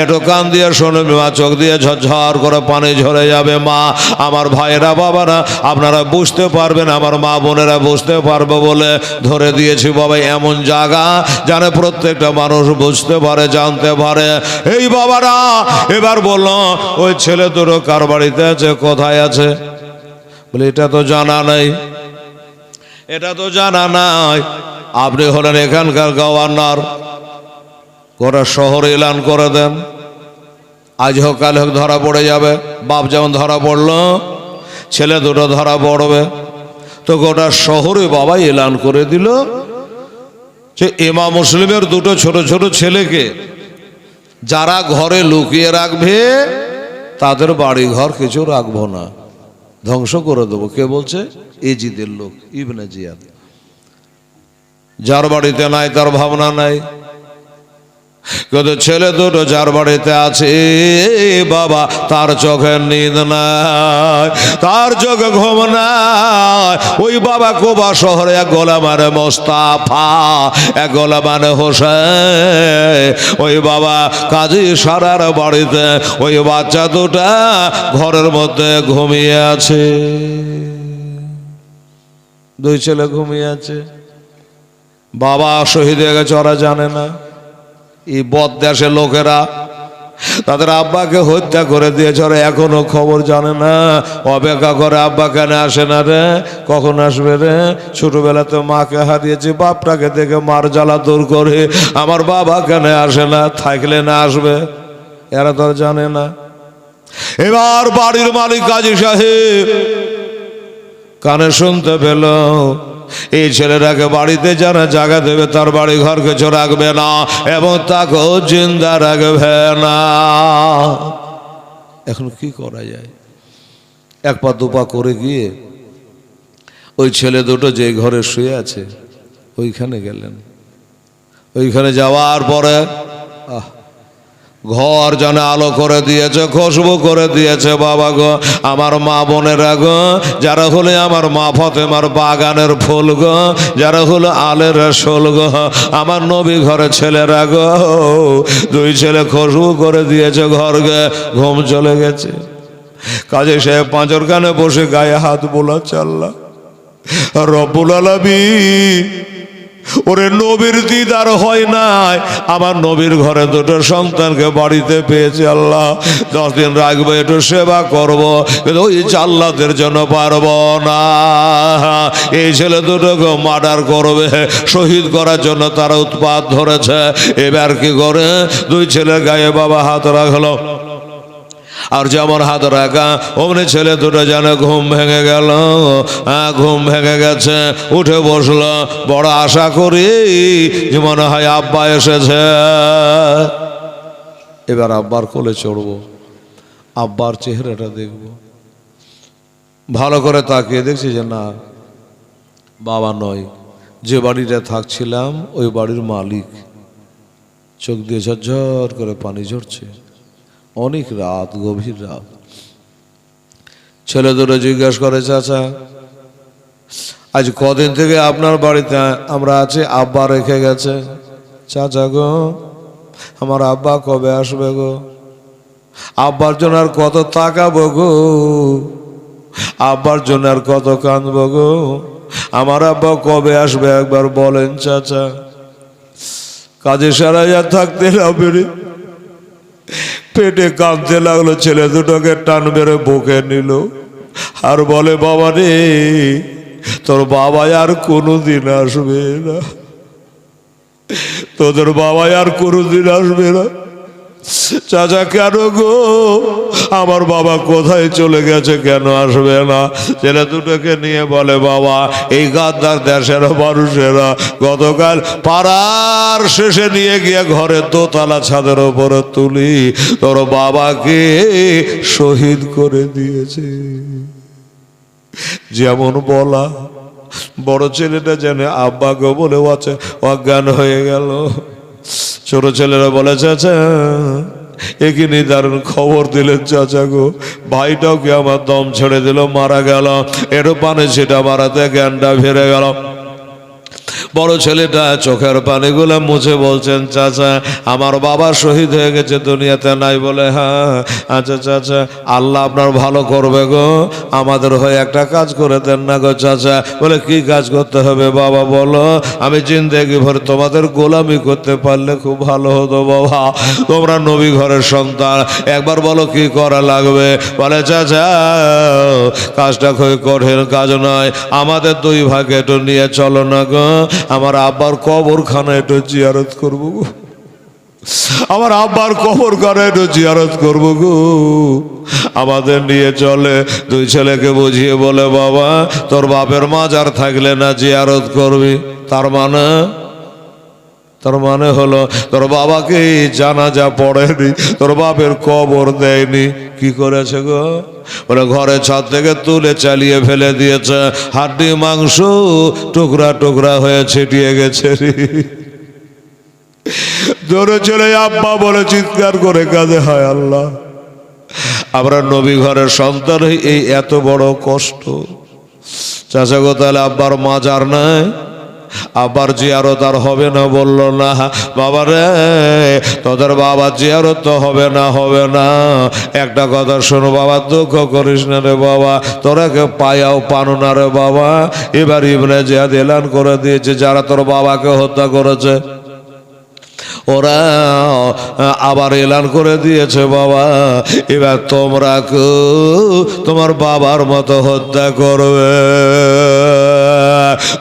একটু কান দিয়ে শুনবে, মা চোখ দিয়ে ঝরঝর করে পানি ঝরে যাবে। মা আমার ভাইয়েরা বাবারা আপনারা বুঝতে পারবেন, আমার মা বোনেরা বুঝতে পারবে বলে ধরে দিয়েছি বাবা এমন জায়গা জানে প্রত্যেকটা মানুষ বুঝতে পারে, জানতে পারে। এই বাবারা এবার বলল ওই ছেলে দুটো কার বাড়িতে আছে, কোথায় আছে? বলে এটা তো জানা নাই, এটা তো জানা নাই। আপনি হলেন এখানকার গভর্নর, গোটা শহরে এলান করে দেন। আজ হোক কাল হোক ধরা পড়ে যাবে। বাপ যেমন ধরা পড়লো, ছেলে দুটো ধরা পড়বে। তো গোটা শহরে বাবা এলান করে দিল যে ইমাম মুসলিমের 2টো ছোট ছোট ছেলেকে যারা ঘরে লুকিয়ে রাখবে তাদের বাড়ি ঘর কিছু রাখবো না, ধ্বংস করে দেবো। কে বলছে? ইজিদের লোক, ইবনে জিয়াদ। যার বাড়িতে নাই তার ভাবনা নাই, কিন্তু ছেলে দুটো যার বাড়িতে আছে বাবা তার চোখে নিদ নাই, তার চোখে ঘুম নাই। ওই বাবা কুবা শহরে এক গোলামার মোস্তাফা, এক গোলামার হোসেন, ওই বাবা কাজী সারার বাড়িতে ওই বাচ্চা দুটা ঘরের মধ্যে ঘুমিয়ে আছে। 2 ছেলে ঘুমিয়ে আছে। বাবা শহীদ হয়ে গেছে, ওরা জানে না। এই বদদেশের লোকেরা তাদের আব্বাকে হত্যা করে দিয়েছে, ওরা এখনো খবর জানে না। অপেক্ষা করে আব্বা কেন আসে না রে, কখন আসবে রে? ছোটবেলাতে মাকে হারিয়েছি, বাপটাকে দেখে মার জ্বালা দূর করে আমার বাবা কেন আসে না, থাকলে না আসবে, এরা তো জানে না। এবার বাড়ির মালিক কাজী সাহেব কানে শুনতে পেল এই ছেলেটাকে বাড়িতে যারা জায়গা দেবে তার বাড়ি ঘর কিছু রাখবে না এবং তাকেও জিন্দা রাখবে না। এখন কি করা যায়? 1 পা 2 পা করে গিয়ে ওই ছেলে দুটো যে ঘরে শুয়ে আছে ওইখানে গেলেন। ওইখানে যাওয়ার পরে ঘর যেন আলো করে দিয়েছে, খুশবু করে দিয়েছে বাবা গো। আমার মা বোনেরা গো, যারা হলে আমার মা ফাতেমার বাগানের ফুল গো, যারা হলো আলের রসুল গো, আমার নবী ঘরে ছেলেরা গো, দুই ছেলে খুশবু করে দিয়েছে ঘরকে, ঘুম চলে গেছে। কাজী সাহেব পাঁচর কানে বসে গায়ে হাত বোলাচ্ছে, আল্লাহ রব্বুল আলামিন, ওরে নবীর দিদার হয় নাই, আমার নবীর ঘরে দুটো সন্তানকে বাড়িতে পেয়েছে, আল্লাহ 10 দিন রাখবো, একটু সেবা করব, কিন্তু ওই জাল্লাদের জন্য পারবো না। এই ছেলে দুটোকে মার্ডার করবে, শহীদ করার জন্য তারা উৎপাত ধরেছে। এবার কি করে দুই ছেলের গায়ে বাবা হাত রাখলো, আর যেমন হাত রাখা অমনি ছেলে দুটো যেন ঘুম ভেঙে গেল। ঘুম ভেঙে গেছে, উঠে বসলো, বড় আশা করি যে মনে হয় আব্বা এসেছে। এবার আব্বার কোলে চড়বো, আব্বার চেহারাটা দেখব। ভালো করে তাকিয়ে দেখছি যে না, বাবা নয়, যে বাড়িটা থাকছিলাম ওই বাড়ির মালিক। চোখ দিয়ে ঝরঝর করে পানি ঝরছে, অনেক রাত, গভীর রাত। ছেলে দুটো জিজ্ঞাসা করে, চাচা আজ কদিন থেকে আপনার বাড়িতে আমরা আছি, আব্বা রেখে গেছে। চাচা গো, আমার আব্বা কবে আসবে গো? আব্বার জন্য আর কত তাকাবো গো, আব্বার জন্য আর কত কাঁদবো গো, আমার আব্বা কবে আসবে একবার বলেন চাচা। কাজে সারাইয়া থাকতে না পেরে পেটে কাঁদতে লাগলো, ছেলে দুটোকে টান মেরে বুকে নিল আর বলে, বাবা রে, তোর বাবা আর কোনোদিন আসবে না, তোদের বাবা আর কোনোদিন আসবে না। চাচা কেন গো, আমার বাবা কোথায় চলে গেছে, কেন আসবে না? ছেলে দুটোকে নিয়ে বলে, বাবা এই গাদ্দার দেশের মানুষেরা গতকাল পাড়ার শেষে নিয়ে গিয়ে ঘরে দোতলা ছাদের ওপরে তুলি তোর বাবাকে শহীদ করে দিয়েছে। যেমন বলা, বড় ছেলেটা জানে আব্বাকে বলে অজ্ঞান হয়ে গেল। ছোট ছেলেরা বলে, চাচা একই নিদারুণ খবর দিলেন চাচা গো, ভাইটাও কি আমার দম ছেড়ে দিল, মারা গেল, একটু পানি ছিটা মারাতে জ্ঞানটা ফিরে গেল। বড় ছেলেটা চোখের পানিগুলো মুছে বলছেন, চাচা আমার বাবা শহীদ হয়ে গেছে, দুনিয়াতে নাই। বলে, হ্যাঁ আচ্ছা চাচা, আল্লাহ আপনার ভালো করবে গো, আমাদের হয়ে একটা কাজ করে দেন না গো চাচা। বলে, কি কাজ করতে হবে বাবা বলো, আমি জিন্দেগি ভর তোমাদের গোলামি করতে পারলে খুব ভালো হতো বাবা, তোমরা নবী ঘরের সন্তান, একবার বলো কি করা লাগবে। বলে, চাচা কাজটা খুব কঠিন কাজ নয়, আমাদের দুই ভাগে একটু নিয়ে চলো না গো, আমার আব্বার কবরখানা একটু জিয়ারত করবো গো, আমার আব্বার কবরখানা একটু জিয়ারত করবো গো, আমাদের নিয়ে চলে। দুই ছেলেকে বুঝিয়ে বলে, বাবা তোর বাপের মাজার থাকলে না জিয়ারত করবি, তার মানে হলো তোর বাবাকে জানাজা পড়েনি, তোর বাপের কবর দেয়নি। কি করেছে গো? বলে, ঘরে ছাদ থেকে তুলে চালিয়ে ফেলে দিয়েছে, হাড্ডি মাংস টুকরা টুকরা হয়ে ছিটিয়ে গেছে। জোরে ছেলে আব্বা বলে চিৎকার করে কাঁদে, হায় আল্লাহ, আমরা নবী ঘরের সন্তান এই এত বড় কষ্ট। চাচা গো, তাহলে আব্বার মাজার নাই, আবার জিয়ারত আর হবে না? বলল, না বাবা রে, তোদের বাবা জিয়ারত তো হবে না। একটা কথা শোনো বাবা, দুঃখ করিস না রে বাবা, তোরা কে পায়াও পানো না রে বাবা। এবার ইবনে জিয়াদ এলান করে দিয়েছে, যারা তোর বাবাকে হত্যা করেছে ওরা আবার এলান করে দিয়েছে, বাবা এবার তোমরা তোমার বাবার মতো হত্যা করবে,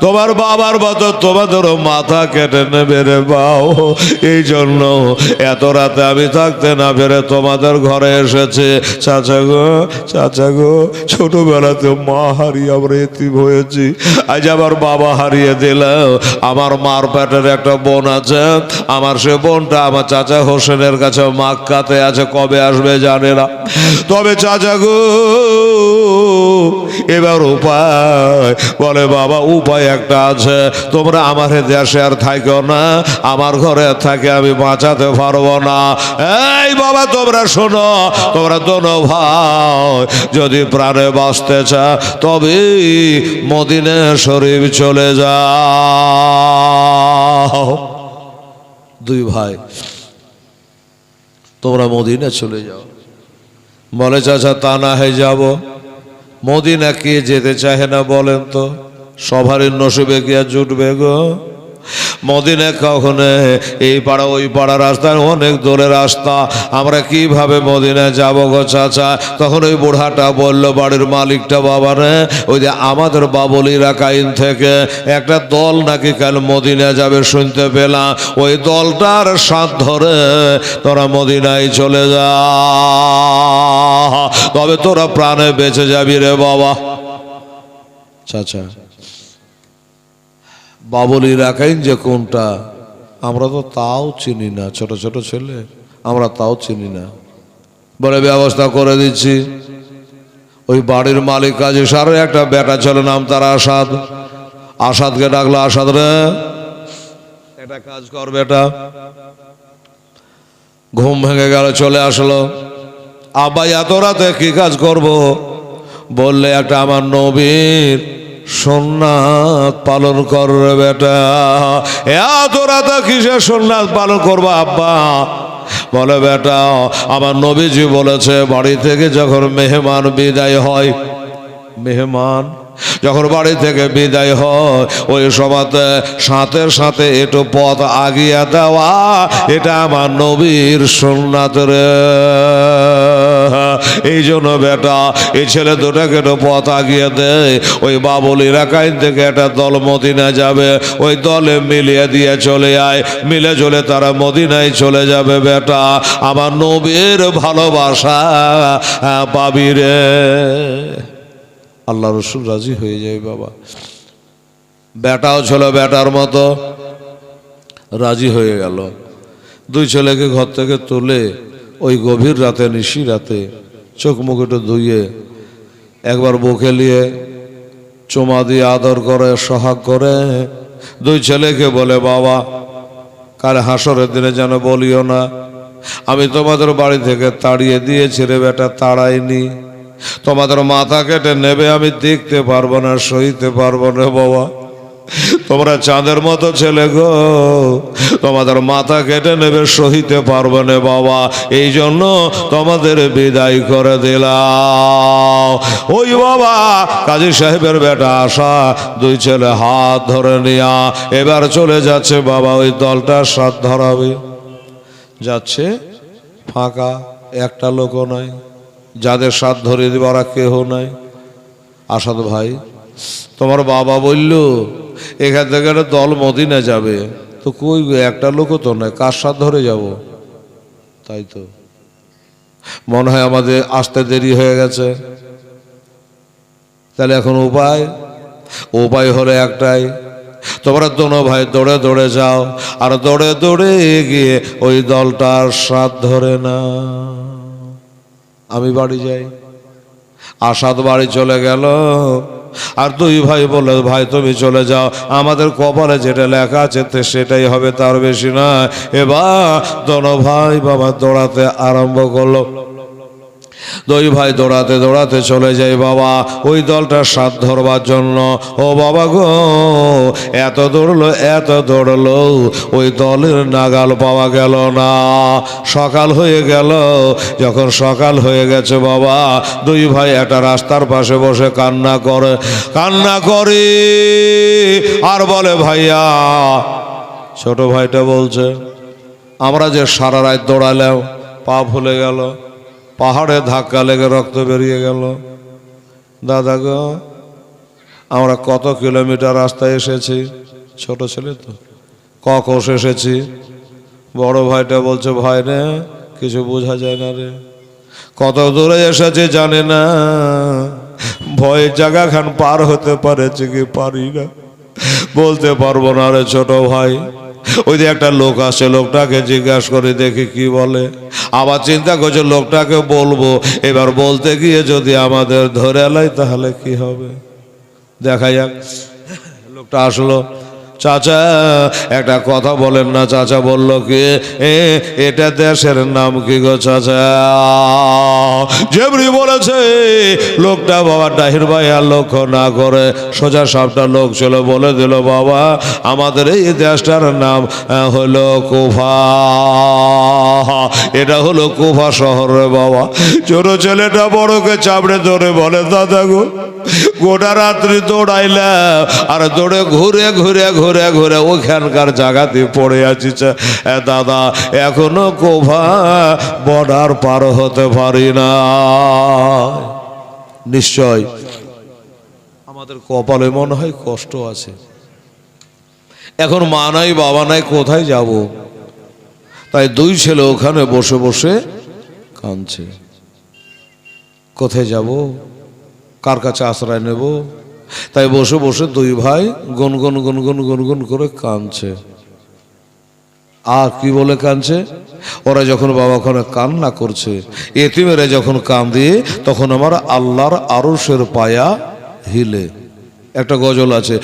তোমার বাবার মতো তোমাদেরও মাথা কেটে নেবে রে বাও। এই জন্য এত রাতে আমি থাকতে না পেরে তোমাদের ঘরে এসেছে। চাচা গো ছোটবেলাতে মা হারিয়ে আমরা এতিম হয়েছি, আজ আবার বাবা হারিয়ে দিলাম। আমার মার পেটের একটা বোন আছে, আমার সে বোনটা আমার চাচা হোসেনের কাছে মাক্কাতে আছে, কবে আসবে জানে না। তবে চাচা গো এবার উপায়, বলে বাবা উপায় একটা আছে, তোমরা আমার দেশে আর থাকো না, আমার ঘরে থাকে আমি বাঁচাতে পারবো না। এই বাবা তোমরা শোনো, তোমরা দোনো ভাই যদি প্রাণে বাঁচতে চাও তবে মদিনা শরীফ চলে যাও। দুই ভাই তোমরা মদিনা চলে যাও। বলে চাচা তা না হয় যাব। মদিনা কে যেতে চাহে না বলেন তো? সবারই নসিবে কি আর জুটবে গো? মদিনা কখনো এই পাড়া ওই পাড়া রাস্তায় অনেক দূরের রাস্তা, আমরা কিভাবে মদিনা যাব গো চাচা? তখন ওই বুড়াটা বলল, বাড়ির মালিকটা, বাবা রে ওই যে আমাদের বাবুলিরা কাইন থেকে একটা দল নাকি কাল মদিনা যাবে শুনতে পেলাম, ওই দলটার সাথ ধরে তোরা মদিনায় চলে যা, তবে তোরা প্রাণে বেঁচে যাবি রে বাবা। চাচা বাবুলি রাখাইন যে কোনটা আমরা তো তাও চিনি না, ছোট ছোট ছেলে আমরা তাও চিনি না। বলে ব্যবস্থা করে দিচ্ছি। ওই বাড়ির মালিক কাজী সারের একটা বেটা ছিল, নাম তার আসাদ। আসাদকে ডাকলো, আসাদ রে একটা কাজ কর বেটা। ঘুম ভেঙে গেল, চলে আসলো। আব্বা এত রাতে কি কাজ করব? বললে একটা আমার নবীর সুন্নাত পালন করবে বেটা। এত রাতে কিসের সুন্নাত পালন করবো আব্বা? বলে বেটা আমার নবীজি বলেছে বাড়ি থেকে যখন মেহমান বিদায় হয়, মেহমান যখন বাড়ি থেকে বিদায় হয় ওই সময়তে সাথে সাথে একটু পথ আগিয়ে দেওয়া, এটা আমার নবীর সুন্নাত রে। এই জন্য বেটা এই ছেলে দুটাকে একটু পথ আগিয়ে দেয়। ওই বাবুলি রাখাইন থেকে একটা দল মদিনা যাবে, ওই দলে মিলিয়ে দিয়ে চলে আয়, মিলে চলে তারা মদিনায় চলে যাবে বেটা। আমার নবীর ভালোবাসা পাবি রে। আল্লাহ রসুল রাজি হয়ে যায় বাবা। বেটাও ছিল বেটার মতো, রাজি হয়ে গেল। দুই ছেলেকে ঘর থেকে তুলে ওই গভীর রাতে, নিশি রাতে চোখ মুখ একটু ধুইয়ে একবার বুকে নিয়ে চুমা দিয়ে আদর করে সোহাগ করে দুই ছেলেকে বলে, বাবা কাল হাসরের দিনে যেন বলিও না আমি তোমাদের বাড়ি থেকে তাড়িয়ে দিয়েছি রে বেটা, তাড়াইনি। তোমাদের মাথা কেটে নেবে আমি দেখতে পারবো না, সইতে পারবো না বাবা। তোমরা চাঁদের মতো ছেলে গো, তোমাদের মাথা কেটে নেবে, সহিতে পারবে না বাবা। এই জন্য তোমাদের বিদায় করে দিলাম। ওই বাবা কাজী সাহেবের বেটা আসা, দুই ছেলে হাত ধরে নিয়া এবার চলে যাচ্ছে বাবা। ওই দলটার সাথ ধরাবে, যাচ্ছে ফাঁকা, একটা লোকও নাই। যাদের সাথ ধরিয়ে দিবে ওরা কেহ নাই। আসাদ ভাই তোমার বাবা বলল এখান থেকে একটা দল মদিনা যাবে, তো কই একটা লোকও তো নয়, কার সাথ ধরে যাব? তাই তো মনে হয় আমাদের আসতে দেরি হয়ে গেছে। তাহলে এখন উপায় হলো একটাই, তোমরা দোনো ভাই দৌড়ে দৌড়ে যাও, আর দৌড়ে দৌড়ে গিয়ে ওই দলটার সাথ ধরে না। আমি বাড়ি যাই। আসাদ বাড়ি চলে গেল, আর দুই ভাই বলে, ভাই তুমি চলে যাও, আমাদের কপালে যেটা লেখা আছে সেটাই হবে, তার বেশি না। এবার দোনো ভাই বাবা দৌড়াতে আরম্ভ করলো। দুই ভাই দৌড়াতে দৌড়াতে চলে যায় বাবা ওই দলটার সাথ ধরবার জন্য। ও বাবা গো, এত দৌড়লো ওই দলের নাগাল পাওয়া গেল না। সকাল হয়ে গেল। যখন সকাল হয়ে গেছে বাবা, দুই ভাই একটা রাস্তার পাশে বসে কান্না করে আর বলে, ভাইয়া, ছোট ভাইটা বলছে, আমরা যে সারা রাত দৌড়ালাম, পা ফুলে গেল, পাহাড়ে ধাক্কা লেগে রক্ত বেরিয়ে গেল। দাদা গো, আমরা কত কিলোমিটার রাস্তায় এসেছি, ছোট ছেলে তো, কখন এসেছি। বড় ভাইটা বলছে, ভাই রে কিছু বোঝা যায় না রে, কত দূরে এসেছি জানি না, ভয়ের জায়গা খান পার হতে পারেছে কি পারি না, বলতে পারবো না রে ছোট ভাই। ওই যে একটা লোক আসে, লোকটাকে জিজ্ঞাসা করে দেখি কি বলে। আবার চিন্তা করছে লোকটাকে বলবো, এবার বলতে গিয়ে যদি আমাদের ধরে এলাই তাহলে কি হবে। দেখা যাক। লোকটা আসলো, চাচা একটা কথা বলেন না। চাচা বলল কি, এটা দেশের নাম কি গো চাচা? যেমনি বলেছে লোকটা বাবা তাহির ভাই আর লক্ষ্য না করে সোজা সাপটা লোক ছিল, বলে দিল বাবা আমাদের এই দেশটার নাম হলো কুফা। এটা হলো কুফা শহর রে বাবা। ছোট ছেলেটা বড়কে চাপড়ে ধরে বলে, দাদা গো গোটা রাত্রি দৌড়াইলাম আর দৌড়ে ঘুরে ঘুরে ঘুরে ঘুরে ওখানকার জায়গাতে পড়ে আছি দাদা, এখনো কুফা বর্ডার পার হতে পারি না। নিশ্চয় আমাদের কপালে মনে হয় কষ্ট আছে। এখন মা নাই বাবা নাই, কোথায় যাব? তাই দুই ছেলে ওখানে বসে বসে কাঁদছে। কোথায় যাব, কার কাছে আশ্রয় নেব? তাই বসে বসে দুই ভাই গুনগুন গুনগুন গুনগুন করে কাঁদছে। আর কি বলে কাঁদছে? ওরা যখন বাবা ওখানে কান্না করছে, এতিমেরা যখন কাঁদে তখন আমার আল্লাহর আরশের পায়া হিলে। একটা গজল আছে,